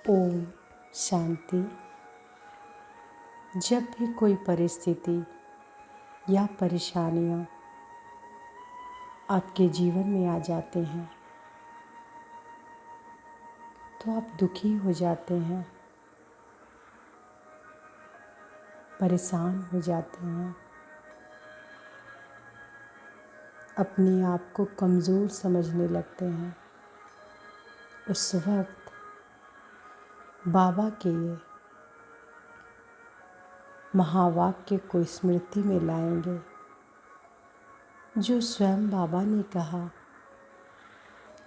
ओम शांति। जब भी कोई परिस्थिति या परेशानियाँ आपके जीवन में आ जाते हैं तो आप दुखी हो जाते हैं, परेशान हो जाते हैं, अपने आप को कमज़ोर समझने लगते हैं। उस वक्त बाबा के महावाक्य को स्मृति में लाएंगे जो स्वयं बाबा ने कहा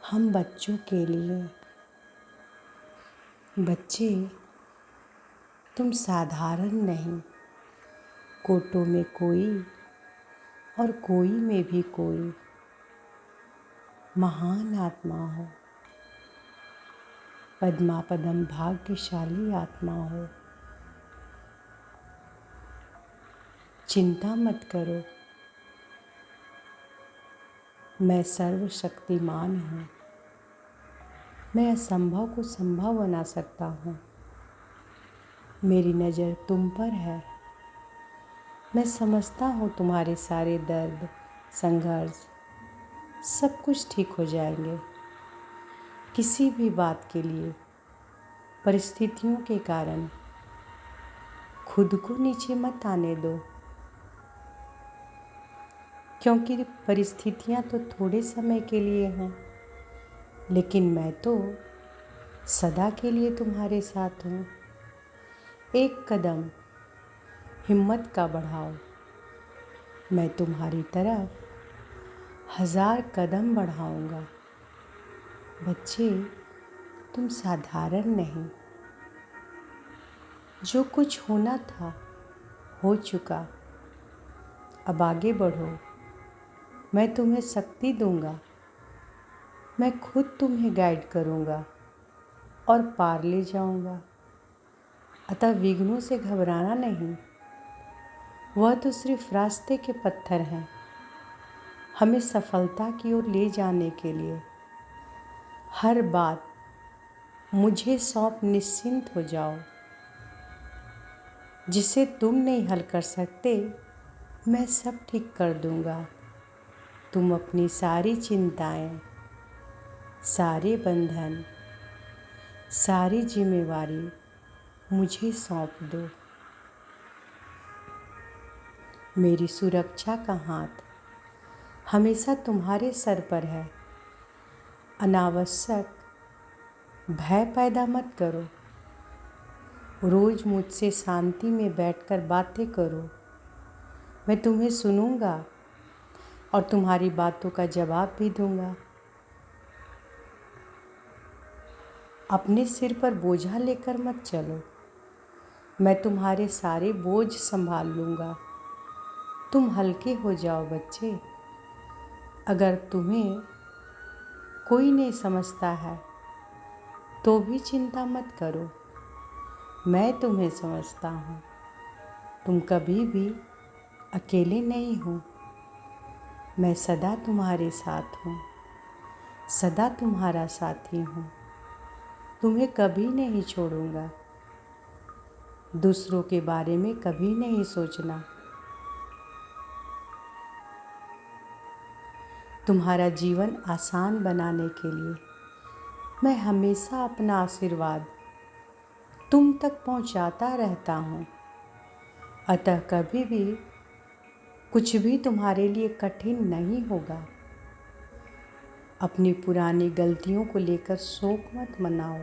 हम बच्चों के लिए। बच्चे, तुम साधारण नहीं, कोटों में कोई और कोई में भी कोई महान आत्मा हो, पद्मापदम भाग्यशाली आत्मा हो। चिंता मत करो, मैं सर्वशक्तिमान हूँ। मैं असंभव को संभव बना सकता हूँ। मेरी नज़र तुम पर है। मैं समझता हूँ तुम्हारे सारे दर्द, संघर्ष सब कुछ ठीक हो जाएंगे। किसी भी बात के लिए, परिस्थितियों के कारण खुद को नीचे मत आने दो, क्योंकि परिस्थितियाँ तो थोड़े समय के लिए हैं, लेकिन मैं तो सदा के लिए तुम्हारे साथ हूँ। एक कदम हिम्मत का बढ़ाओ, मैं तुम्हारी तरफ 1000 कदम बढ़ाऊँगा। बच्चे, तुम साधारण नहीं। जो कुछ होना था हो चुका। अब आगे बढ़ो, मैं तुम्हें शक्ति दूंगा। मैं खुद तुम्हें गाइड करूंगा और पार ले जाऊंगा। अतः विघ्नों से घबराना नहीं, वह तो सिर्फ रास्ते के पत्थर हैं, हमें सफलता की ओर ले जाने के लिए। हर बात मुझे सौंप निश्चिंत हो जाओ। जिसे तुम नहीं हल कर सकते, मैं सब ठीक कर दूंगा। तुम अपनी सारी चिंताएं, सारे बंधन, सारी जिम्मेवारी मुझे सौंप दो। मेरी सुरक्षा का हाथ हमेशा तुम्हारे सर पर है। अनावश्यक भय पैदा मत करो। रोज मुझसे शांति में बैठकर बातें करो। मैं तुम्हें सुनूंगा और तुम्हारी बातों का जवाब भी दूंगा। अपने सिर पर बोझा लेकर मत चलो, मैं तुम्हारे सारे बोझ संभाल लूंगा। तुम हल्के हो जाओ बच्चे। अगर तुम्हें कोई नहीं समझता है तो भी चिंता मत करो, मैं तुम्हें समझता हूँ। तुम कभी भी अकेले नहीं हो। मैं सदा तुम्हारे साथ हूँ, सदा तुम्हारा साथी हूँ। तुम्हें कभी नहीं छोड़ूंगा। दूसरों के बारे में कभी नहीं सोचना। तुम्हारा जीवन आसान बनाने के लिए मैं हमेशा अपना आशीर्वाद तुम तक पहुंचाता रहता हूं। अतः कभी भी कुछ भी तुम्हारे लिए कठिन नहीं होगा। अपनी पुरानी गलतियों को लेकर शोक मत मनाओ।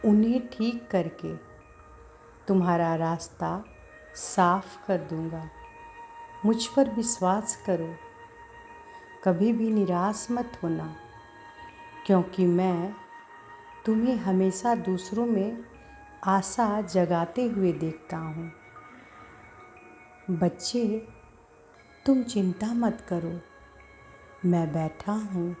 उन्हें ठीक करके तुम्हारा रास्ता साफ कर दूंगा। मुझ पर विश्वास करो, कभी भी निराश मत होना, क्योंकि मैं तुम्हें हमेशा दूसरों में आशा जगाते हुए देखता हूँ। बच्चे, तुम चिंता मत करो, मैं बैठा हूँ।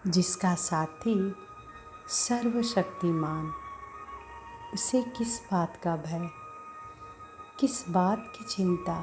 जिसका साथी सर्वशक्तिमान, उसे किस बात का भय, किस बात की चिंता।